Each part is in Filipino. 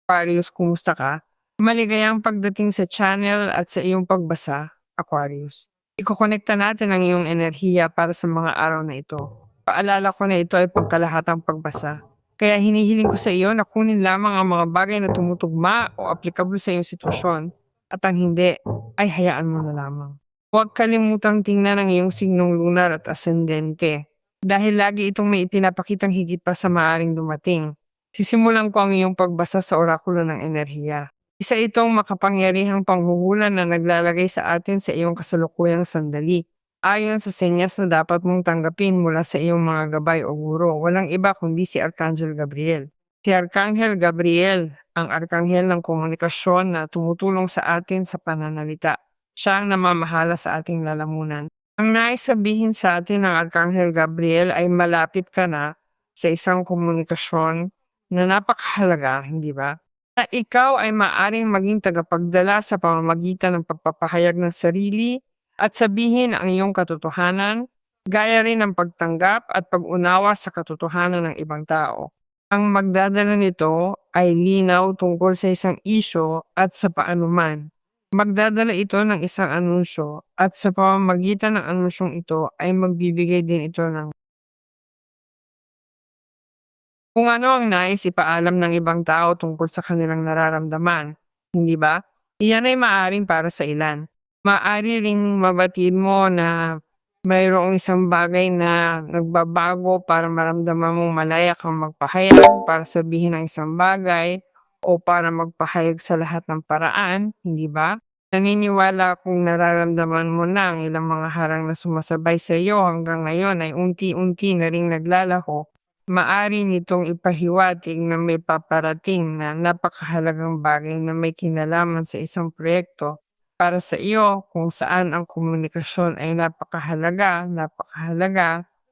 Aquarius, kumusta ka? Maligayang pagdating sa channel at sa iyong pagbasa, Aquarius. Ikokonekta natin ang iyong enerhiya para sa mga araw na ito. Paalala ko na ito ay pagkalahatang pagbasa. Kaya hinihiling ko sa iyo na kunin lamang ang mga bagay na tumutugma o aplikable sa iyong sitwasyon at ang hindi ay hayaan mo na lamang. Huwag kalimutang tingnan ang iyong signong lunar at ascendente dahil lagi itong may ipinapakitang higit pa sa maaring dumating. Sisimulan ko ang iyong pagbasa sa orakulo ng enerhiya. Isa itong makapangyarihang panghuhula na naglalagay sa atin sa iyong kasalukuyang sandali. Ayon sa senyas na dapat mong tanggapin mula sa iyong mga gabay o guro, walang iba kundi si Arkanghel Gabriel. Si Arkanghel Gabriel, ang arkanghel ng komunikasyon na tumutulong sa atin sa pananalita. Siya ang namamahala sa ating lalamunan. Ang nais sabihin sa atin ng Arkanghel Gabriel ay malapit ka na sa isang komunikasyon na napakahalaga, hindi ba? Na ikaw ay maaring maging tagapagdala sa pamamagitan ng pagpapahayag ng sarili at sabihin ang iyong katotohanan, gaya rin ng pagtanggap at pag-unawa sa katotohanan ng ibang tao. Ang magdadala nito ay linaw tungkol sa isang isyo at sa paanuman. Magdadala ito ng isang anunsyo at sa pamamagitan ng anunsyong ito ay magbibigay din ito ng kung ano ang nais ipaalam ng ibang tao tungkol sa kanilang nararamdaman, hindi ba? Iyan ay maaaring para sa ilan. Maaari ring mabatid mo na mayroong isang bagay na nagbabago para maramdaman mong malaya kang magpahayag, para sabihin ang isang bagay, o para magpahayag sa lahat ng paraan, hindi ba? Naniniwala kung nararamdaman mo na ang ilang mga harang na sumasabay sa iyo hanggang ngayon ay unti-unti na ring naglalaho. Maari nitong ipahiwatig na may paparating na napakahalagang bagay na may kinalaman sa isang proyekto para sa iyo kung saan ang komunikasyon ay napakahalaga,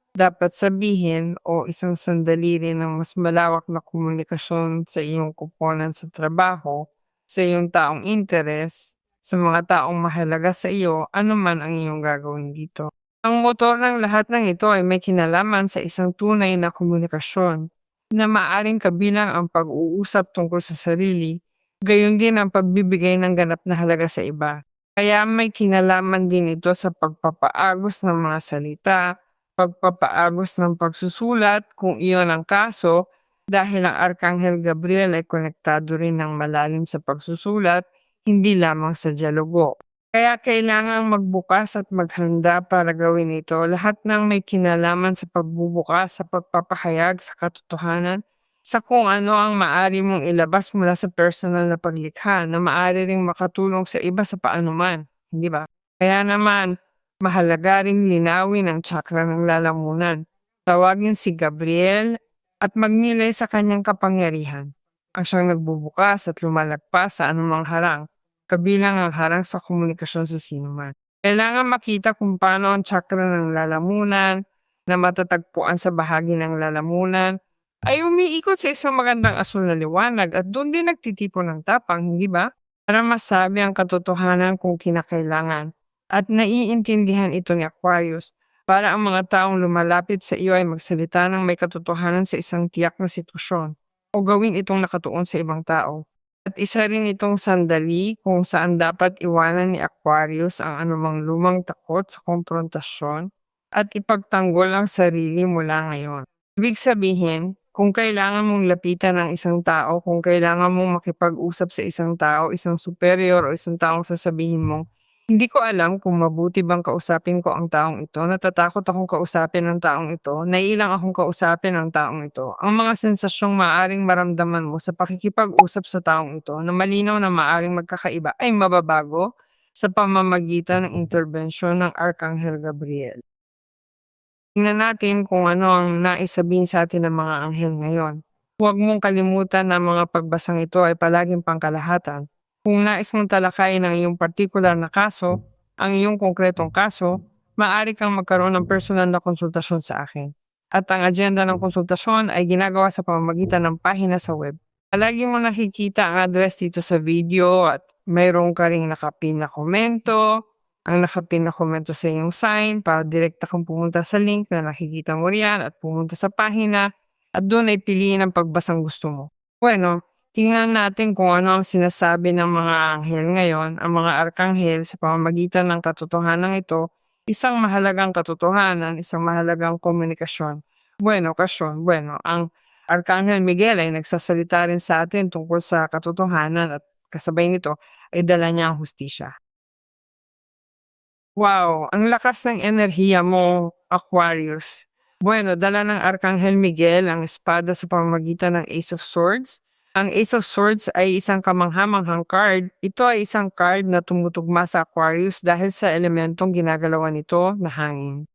dapat sabihin o isang sandali rin ng mas malawak na komunikasyon sa iyong kuponan sa trabaho, sa iyong taong interes, sa mga taong mahalaga sa iyo, anuman ang iyong gagawin dito. Ang motor ng lahat ng ito ay may kinalaman sa isang tunay na komunikasyon na maaring kabilang ang pag-uusap tungkol sa sarili, gayon din ang pagbibigay ng ganap na halaga sa iba. Kaya may kinalaman din ito sa pagpapaagos ng mga salita, pagpapaagos ng pagsusulat kung iyon ang kaso, dahil ang Arkanghel Gabriel ay konektado rin ng malalim sa pagsusulat, hindi lamang sa dialogo. Kaya kailangang magbukas at maghanda para gawin ito. Lahat ng may kinalaman sa pagbubukas, sa pagpapahayag, sa katotohanan, sa kung ano ang maari mong ilabas mula sa personal na paglikha na maari ring makatulong sa iba sa paanuman, hindi ba? Kaya naman, mahalaga ring linawin ang chakra ng lalamunan. Tawagin si Gabriel at magnilay sa kanyang kapangyarihan. Ang siyang nagbubukas at lumalagpas sa anumang harang kabilang ang harang sa komunikasyon sa sinuman. Kailangan makita kung paano ang chakra ng lalamunan na matatagpuan sa bahagi ng lalamunan ay umiikot sa isang magandang asul na liwanag at doon din nagtitipon ng tapang, hindi ba? Para masabi ang katotohanan kung kinakailangan at naiintindihan ito ni Aquarius para ang mga taong lumalapit sa iyo ay magsalita ng may katotohanan sa isang tiyak na sitwasyon o gawin itong nakatuon sa ibang tao. At isa rin itong sandali kung saan dapat iwanan ni Aquarius ang anumang lumang takot sa komprontasyon at ipagtanggol ang sarili mula ngayon. Ibig sabihin, kung kailangan mong lapitan ng isang tao, kung kailangan mong makipag-usap sa isang tao, isang superior o isang taong sasabihin mong, hindi ko alam kung mabuti bang kausapin ko ang taong ito, natatakot akong kausapin ang taong ito, naiilang akong kausapin ang taong ito. Ang mga sensasyong maaring maramdaman mo sa pakikipag-usap sa taong ito na malinaw na maaring magkakaiba ay mababago sa pamamagitan ng interbensyon ng Arkanghel Gabriel. Tingnan natin kung ano ang nais sabihin sa atin ng mga anghel ngayon. Huwag mong kalimutan na ang mga pagbasang ito ay palaging pangkalahatan. Kung nais mong talakayin ang iyong partikular na kaso, ang iyong konkretong kaso, maaari kang magkaroon ng personal na konsultasyon sa akin. At ang agenda ng konsultasyon ay ginagawa sa pamamagitan ng pahina sa web. Palagi mo nakikita ang address dito sa video at mayroong ka ring nakapin na komento, ang nakapin na komento sa iyong sign para direkta kang pumunta sa link na nakikita mo riyan at pumunta sa pahina at doon ay piliin ang pagbasang gusto mo. Bueno, Tingnan natin kung ano ang sinasabi ng mga anghel ngayon, ang mga arkanghel sa pamamagitan ng katotohanan ito, isang mahalagang katotohanan, isang mahalagang komunikasyon. Ang Arkanghel Miguel ay nagsasalita rin sa atin tungkol sa katotohanan at kasabay nito ay dala niya ang hustisya. Wow, ang lakas ng enerhiya mo, Aquarius. Dala ng Arkanghel Miguel ang espada sa pamamagitan ng Ace of Swords. Ang Ace of Swords ay isang kamangha-manghang card. Ito ay isang card na tumutugma sa Aquarius dahil sa elementong ginagalawan nito na hangin.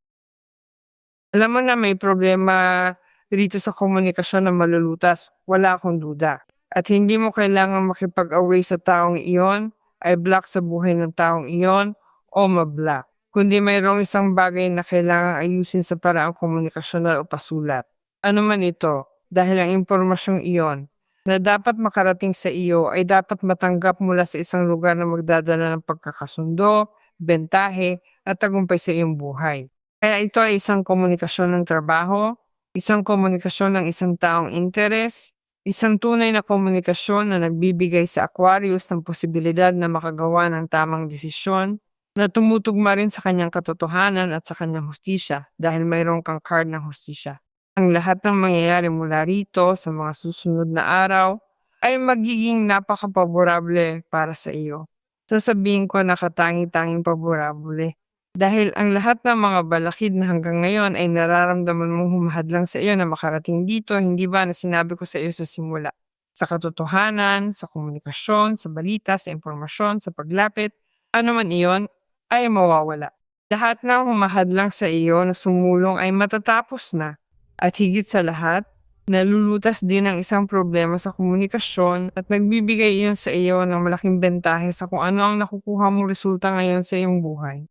Alam mo na may problema dito sa komunikasyon na malulutas, wala akong duda. At hindi mo kailangang makipag-away sa taong iyon, ay block sa buhay ng taong iyon, o ma-block. Kundi mayroong isang bagay na kailangang ayusin sa paraang komunikasyonal o pasulat. Ano man ito, dahil ang impormasyong iyon na dapat makarating sa iyo ay dapat matanggap mula sa isang lugar na magdadala ng pagkakasundo, bentahe, at tagumpay sa iyong buhay. Kaya ito ay isang komunikasyon ng trabaho, isang komunikasyon ng isang taong interes, isang tunay na komunikasyon na nagbibigay sa Aquarius ng posibilidad na makagawa ng tamang desisyon na tumutugma rin sa kanyang katotohanan at sa kanyang hustisya dahil mayroon kang card ng hustisya. Ang lahat ng mangyayari mula rito sa mga susunod na araw ay magiging napakapaborable para sa iyo. Sasabihin ko na katangi-tanging paborable. Dahil ang lahat ng mga balakid na hanggang ngayon ay nararamdaman mong humahadlang sa iyo na makarating dito, hindi ba na sinabi ko sa iyo sa simula? Sa katotohanan, sa komunikasyon, sa balita, sa impormasyon, sa paglapit, ano man iyon, ay mawawala. Lahat ng humahadlang sa iyo na sumulong ay matatapos na. At higit sa lahat, nalulutas din ang isang problema sa komunikasyon at nagbibigay iyon sa iyo ng malaking bentahe sa kung ano ang nakukuha mong resulta ngayon sa iyong buhay.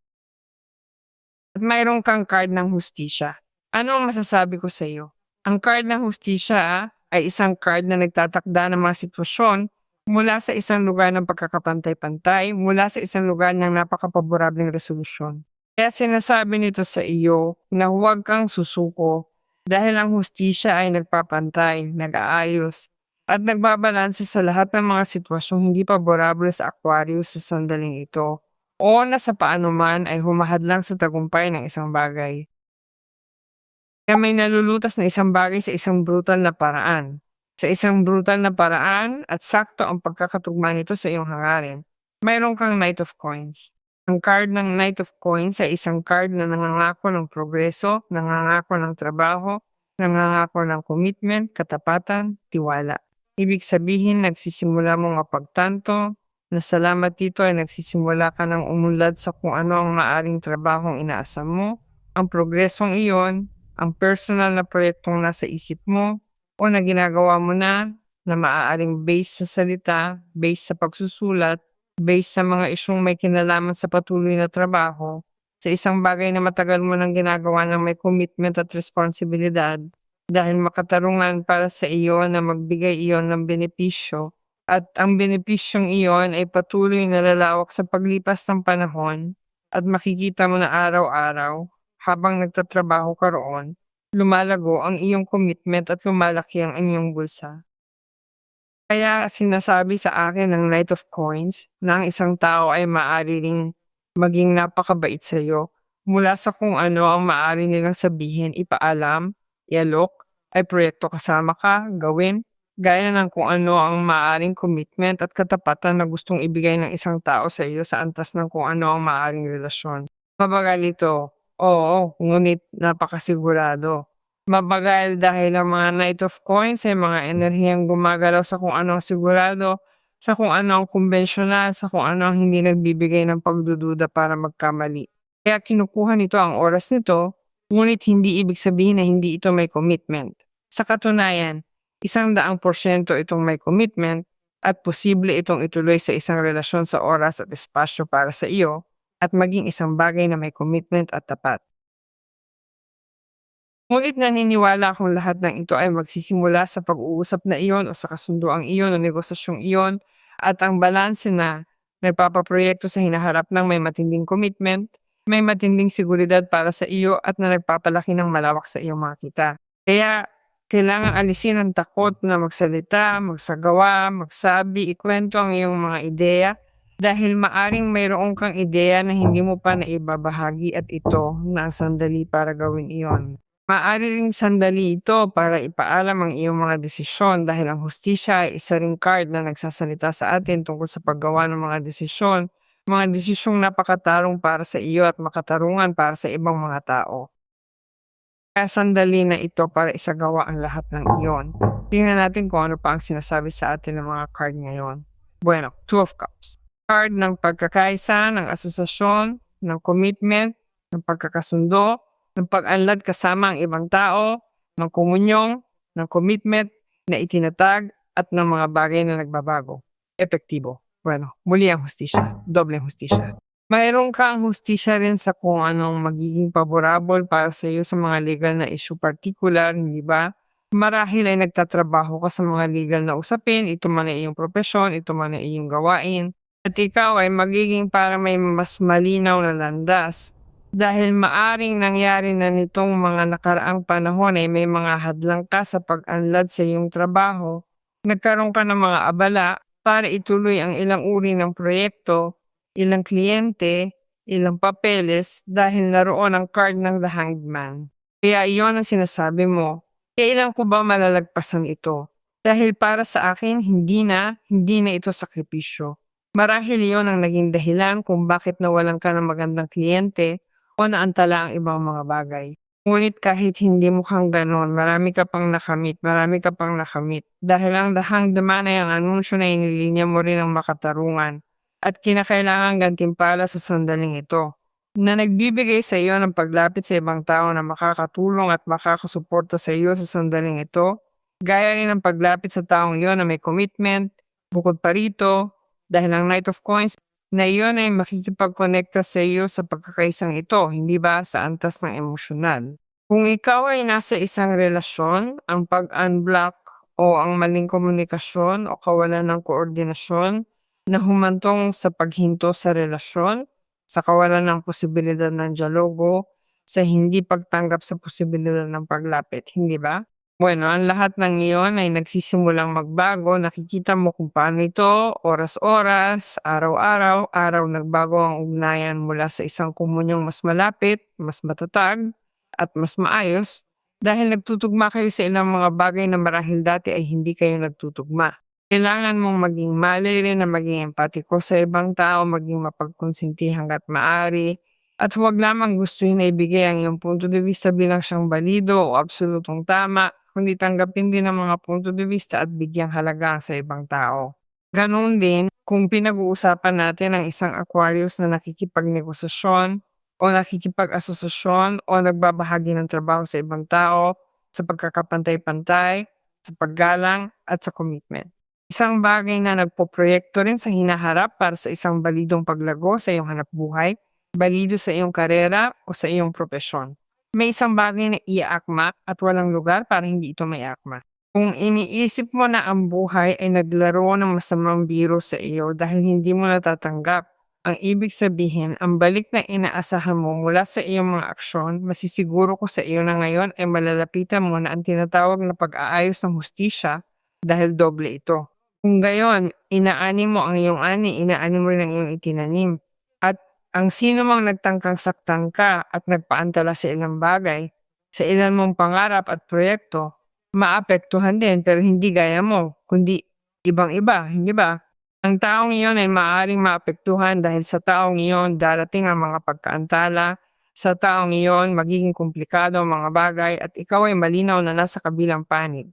At mayroon kang card ng hustisya. Ano ang masasabi ko sa iyo? Ang card ng hustisya ay isang card na nagtatakda ng mga sitwasyon mula sa isang lugar ng pagkakapantay-pantay, mula sa isang lugar ng napakapaborableng resolusyon. Kaya sinasabi nito sa iyo na huwag kang susuko dahil ang hustisya ay nagpapantay, nag-aayos, at nagbabalanse sa lahat ng mga sitwasyong hindi paborable sa Aquarius sa sandaling ito o na sa paano man ay humahadlang sa tagumpay ng isang bagay. Kaya may nalulutas na isang bagay sa isang brutal na paraan. Sa isang brutal na paraan at sakto ang pagkakatugma nito sa iyong hangarin. Mayroon kang Knight of Coins. Ang card ng Knight of Coins ay isang card na nangangako ng progreso, nangangako ng trabaho, nangangako ng commitment, katapatan, tiwala. Ibig sabihin, nagsisimula mong mapagtanto, na salamat dito ay nagsisimula ka ng umunlad sa kung ano ang maaring trabahong inaasam mo, ang progresong iyon, ang personal na proyektong nasa isip mo o na ginagawa mo na maaaring based sa salita, based sa pagsusulat, based sa mga isyung may kinalaman sa patuloy na trabaho, sa isang bagay na matagal mo nang ginagawa ng may commitment at responsibilidad dahil makatarungan para sa iyo na magbigay iyon ng benepisyo at ang benepisyong iyon ay patuloy na lalawak sa paglipas ng panahon at makikita mo na araw-araw habang nagtatrabaho ka roon, lumalago ang iyong commitment at lumalaki ang inyong bulsa. Kaya sinasabi sa akin ng Knight of Coins na ang isang tao ay maaari ring maging napakabait sa iyo. Mula sa kung ano ang maaari nilang sabihin, ipaalam, ialok, ay proyekto kasama ka, gawin, gaya ng kung ano ang maaaring commitment at katapatan na gustong ibigay ng isang tao sa iyo sa antas ng kung ano ang maaaring relasyon. Mabagal ito, oo, ngunit napakasigurado. Mabagal dahil ang mga Knight of Coins ay mga enerhiyang gumagalaw sa kung ano ang sigurado, sa kung ano ang kumbensyonal, sa kung ano ang hindi nagbibigay ng pagdududa para magkamali. Kaya kinukuha nito ang oras nito, ngunit hindi ibig sabihin na hindi ito may commitment. Sa katunayan, 100% itong may commitment at posible itong ituloy sa isang relasyon sa oras at espasyo para sa iyo at maging isang bagay na may commitment at tapat. Ngunit naniniwala akong lahat ng ito ay magsisimula sa pag-uusap na iyon o sa kasunduang iyon o negosasyong iyon at ang balanse na nagpapaproyekto sa hinaharap ng may matinding commitment, may matinding seguridad para sa iyo at na nagpapalaki ng malawak sa iyong mga kita. Kaya Kailangang alisin ang takot na magsalita, magsagawa, magsabi, ikwento ang iyong mga ideya dahil maaring mayroon kang ideya na hindi mo pa naibabahagi at ito na ang sandali para gawin iyon. Maaari ring sandali ito para ipaalam ang iyong mga desisyon dahil ang hustisya ay isa ring card na nagsasalita sa atin tungkol sa paggawa ng mga desisyong napakatarong para sa iyo at makatarungan para sa ibang mga tao. Kaya sandali na ito para isagawa ang lahat ng iyon. Tingnan natin kung ano pa ang sinasabi sa atin ng mga card ngayon. Bueno, Two of Cups. Card ng pagkakaisa, ng asosasyon, ng commitment, ng pagkakasundo, ng pag-unlad kasama ang ibang tao, ng komunyong, ng commitment na itinatag at ng mga bagay na nagbabago. Epektibo. Bueno, muli ang hustisya. Dobleng hustisya. Mayroon kang hustisya rin sa kung anong magiging paborable para sa iyo sa mga legal na issue particular, hindi ba? Marahil ay nagtatrabaho ka sa mga legal na usapin, ito man ay iyong propesyon, ito man ay iyong gawain, at ikaw ay magiging para may mas malinaw na landas. Dahil maaring nangyari na nitong mga nakaraang panahon ay may mga hadlang ka sa pag-unlad sa iyong trabaho, nagkaroon ka ng mga abala para ituloy ang ilang uri ng proyekto, ilang kliyente, ilang papeles dahil naroon ang card ng The Hanged Man. Kaya iyon ang sinasabi mo, kailan ko ba malalagpasan ito? Dahil para sa akin, hindi na ito sakripisyo. Marahil iyon ang naging dahilan kung bakit nawalan ka ng magandang kliyente o naantala ang ibang mga bagay. Ngunit kahit hindi mukhang ganon, marami ka pang nakamit. Dahil ang The Hanged Man ay ang anunsyo na inilinya mo rin ang makatarungan at kinakailangang gantimpala sa sandaling ito, na nagbibigay sa iyo ng paglapit sa ibang tao na makakatulong at makakasuporta sa iyo sa sandaling ito, gaya rin ng paglapit sa taong iyon na may commitment, bukod pa rito, dahil ang Knight of Coins na iyon ay makikipagkonekta sa iyo sa pagkakaisang ito, hindi ba sa antas ng emosyonal. Kung ikaw ay nasa isang relasyon, ang pag-unblock o ang maling komunikasyon o kawalan ng koordinasyon na humantong sa paghinto sa relasyon, sa kawalan ng posibilidad ng dialogo, sa hindi pagtanggap sa posibilidad ng paglapit, hindi ba? Bueno, ang lahat ng iyon ay nagsisimulang magbago, nakikita mo kung paano ito, oras-oras, araw-araw, araw nagbago ang ugnayan mula sa isang komunyong mas malapit, mas matatag, at mas maayos, dahil nagtutugma kayo sa ilang mga bagay na marahil dati ay hindi kayo nagtutugma. Kailangan mong maging rin na maging empatiko sa ibang tao, maging mapagkonsinti hangga't maaari, at huwag lamang gustuhin na ibigay ang iyong punto de vista bilang siyang balido o absolutong tama, kundi tanggapin din ang mga punto de vista at bigyang halaga sa ibang tao. Ganoon din, kung pinag-uusapan natin ang isang Aquarius na nakikipagnegosasyon o nakikipag-asosasyon o nagbabahagi ng trabaho sa ibang tao, sa pagkakapantay-pantay, sa paggalang at sa commitment. Isang bagay na nagpoproyekto rin sa hinaharap para sa isang balidong paglago sa iyong hanapbuhay, balido sa iyong karera o sa iyong propesyon. May isang bagay na iaakma at walang lugar para hindi ito maiakma. Kung iniisip mo na ang buhay ay naglaro ng masamang biro sa iyo dahil hindi mo natatanggap, ang ibig sabihin, ang balik na inaasahan mo mula sa iyong mga aksyon, masisiguro ko sa iyo na ngayon ay malalapitan mo na ang tinatawag na pag-aayos ng hustisya dahil doble ito. Kung gayon, inaani mo ang iyong ani, inaani mo rin ang iyong itinanim. At ang sino mang nagtangkang saktan ka at nagpaantala sa ilang bagay, sa ilan mong pangarap at proyekto, maapektuhan din pero hindi gaya mo, kundi ibang-iba, hindi ba? Ang taong iyon ay maaaring maapektuhan dahil sa taong iyon darating ang mga pagkaantala, sa taong iyon magiging komplikado ang mga bagay at ikaw ay malinaw na nasa kabilang panig.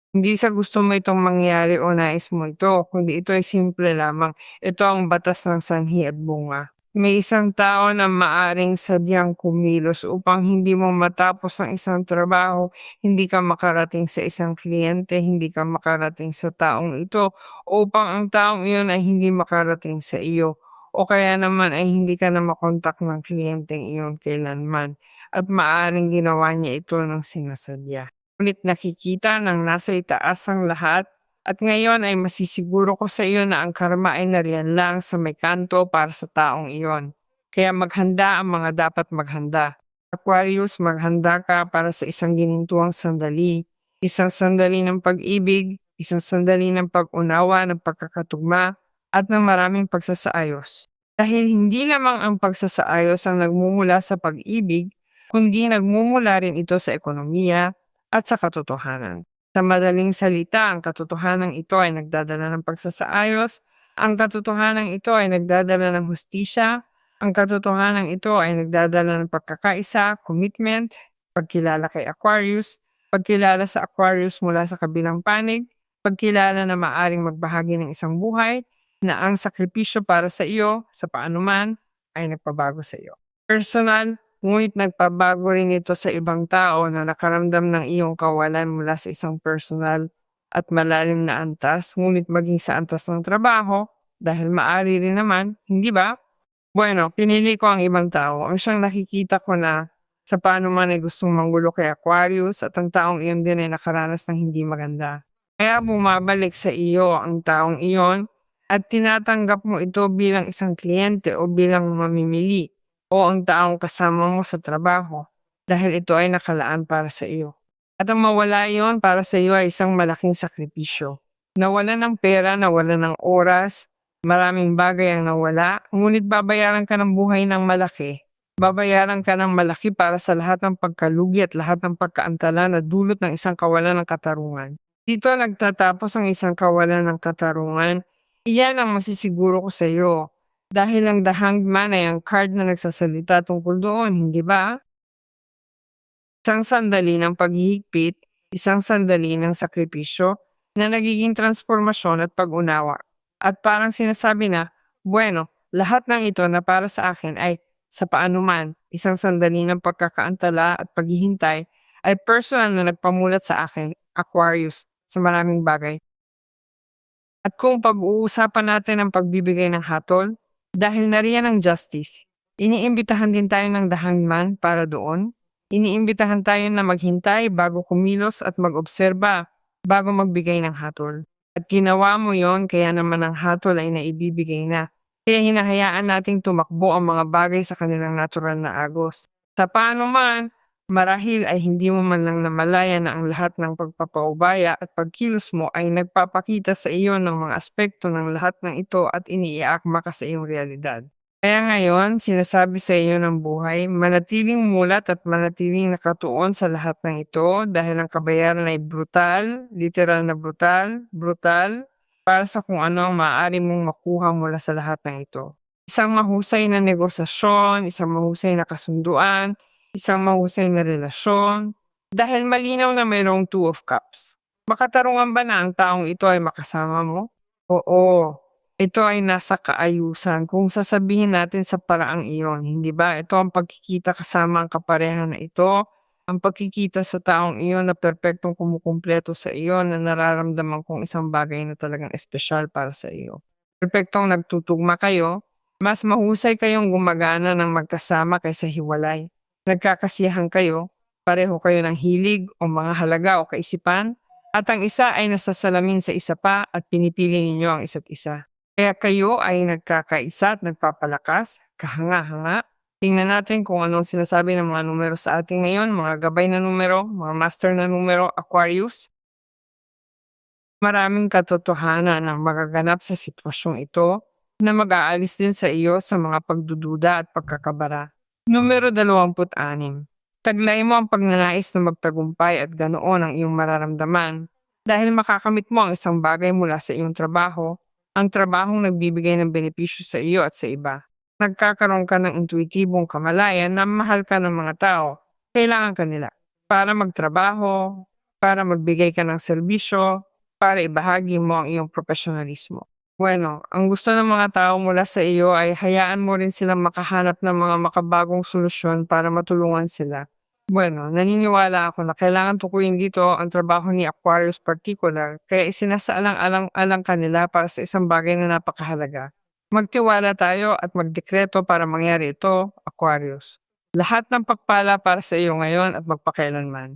Hindi sa gusto mo itong mangyari o nais mo ito, kundi ito ay simple lamang. Ito ang batas ng sanhi at bunga. May isang tao na maaring sadyang kumilos upang hindi mo matapos ang isang trabaho, hindi ka makarating sa isang kliyente, hindi ka makarating sa taong ito, upang ang taong iyon ay hindi makarating sa iyo. O kaya naman ay hindi ka na makontak ng kliyenteng iyon kailanman at maaring ginawa niya ito ng sinasadya. Ngunit nakikita ng nasa itaas ang lahat at ngayon ay masisiguro ko sa iyo na ang karma ay nariyan lang sa may kanto para sa taong iyon. Kaya maghanda ang mga dapat maghanda. Aquarius, maghanda ka para sa isang ginintuang sandali. Isang sandali ng pag-ibig, isang sandali ng pag-unawa, ng pagkakatugma, at ng maraming pagsasaayos. Dahil hindi lamang ang pagsasaayos ang nagmumula sa pag-ibig, kundi nagmumula rin ito sa ekonomiya at sa katotohanan. Sa madaling salita, ang katotohanan ito ay nagdadala ng pagsasaayos, ang katotohanan ito ay nagdadala ng hustisya, ang katotohanan ito ay nagdadala ng pagkakaisa, commitment, pagkilala kay Aquarius, pagkilala sa Aquarius mula sa kabilang panig, pagkilala na maaring magbahagi ng isang buhay, na ang sakripisyo para sa iyo, sa paanuman, ay nagpabago sa iyo. Personal, ngunit nagpabago rin ito sa ibang tao na nakaramdam ng iyong kawalan mula sa isang personal at malalim na antas, ngunit maging sa antas ng trabaho, dahil maari rin naman, hindi ba? Bueno, pinili ko ang ibang tao. Ang siyang nakikita ko na sa paano man ay gustong manggulo kay Aquarius at ang taong iyon din ay nakaranas ng hindi maganda. Kaya bumabalik sa iyo ang taong iyon at tinatanggap mo ito bilang isang kliyente o bilang mamimili o ang taong kasama mo sa trabaho dahil ito ay nakalaan para sa iyo. At ang mawala iyon para sa iyo ay isang malaking sakripisyo. Nawala ng pera, nawala ng oras, maraming bagay ang nawala, ngunit babayaran ka ng buhay ng malaki. Babayaran ka ng malaki para sa lahat ng pagkalugi at lahat ng pagkaantala na dulot ng isang kawalan ng katarungan. Dito nagtatapos ang isang kawalan ng katarungan. Iyan ang masisiguro ko sa iyo. Dahil ang The Hanged Man ay ang card na nagsasalita tungkol doon, hindi ba? Isang sandali ng paghihigpit, isang sandali ng sakripisyo na nagiging transformasyon at pag-unawa. At parang sinasabi na, bueno, lahat ng ito na para sa akin ay sa paanuman, isang sandali ng pagkakaantala at paghihintay ay personal na nagpamulat sa akin, Aquarius, sa maraming bagay. At kung pag-uusapan natin ang pagbibigay ng hatol, dahil nariyan ang justice, iniimbitahan din tayo ng The Hanged Man para doon. Iniimbitahan tayo na maghintay bago kumilos at mag-obserba bago magbigay ng hatol. At ginawa mo yon kaya naman ang hatol ay naibibigay na. Kaya hinahayaan nating tumakbo ang mga bagay sa kanilang natural na agos. Sa paano man, marahil ay hindi mo man lang namalaya na ang lahat ng pagpapaubaya at pagkilos mo ay nagpapakita sa iyo ng mga aspekto ng lahat ng ito at iniiakma ka sa iyong realidad. Kaya ngayon, sinasabi sa iyo ng buhay, manatiling mulat at manatiling nakatuon sa lahat ng ito dahil ang kabayaran ay brutal, literal na brutal, brutal, para sa kung ano ang maaari mong makuha mula sa lahat ng ito. Isang mahusay na negosasyon, isang mahusay na kasunduan, isang mahusay na relasyon, dahil malinaw na mayroong Two of Cups. Makatarungan ba na ang taong ito ay makasama mo? Oo. Ito ay nasa kaayusan kung sasabihin natin sa paraang iyon, hindi ba? Ito ang pagkikita kasama ang kaparehan na ito, ang pagkikita sa taong iyon na perpektong kumukumpleto sa iyo na nararamdaman kong isang bagay na talagang espesyal para sa iyo. Perpektong nagtutugma kayo, mas mahusay kayong gumagana ng magkasama kaysa hiwalay. Nagkakasiyahan kayo, pareho kayo ng hilig o mga halaga o kaisipan, at ang isa ay nasasalamin sa isa pa at pinipili ninyo ang isa't isa. Kaya kayo ay nagkakaisa at nagpapalakas, kahanga-hanga. Tingnan natin kung anong sinasabi ng mga numero sa atin ngayon, mga gabay na numero, mga master na numero, Aquarius. Maraming katotohanan ang magaganap sa sitwasyong ito na mag-aalis din sa iyo sa mga pagdududa at pagkakabara. Numero 26. Taglay mo ang pagnanais na magtagumpay at ganoon ang iyong mararamdaman dahil makakamit mo ang isang bagay mula sa iyong trabaho, ang trabahong nagbibigay ng benepisyo sa iyo at sa iba. Nagkakaroon ka ng intuitibong kamalayan na mahal ka ng mga tao. Kailangan ka nila para magtrabaho, para magbigay ka ng serbisyo, para ibahagi mo ang iyong profesionalismo. Bueno, ang gusto ng mga tao mula sa iyo ay hayaan mo rin silang makahanap ng mga makabagong solusyon para matulungan sila. Bueno, naniniwala ako na kailangan tukuyin dito ang trabaho ni Aquarius particular, kaya isinasaalang-alang kanila para sa isang bagay na napakahalaga. Magtiwala tayo at magdekreto para mangyari ito, Aquarius. Lahat ng pagpala para sa iyo ngayon at magpakailanman.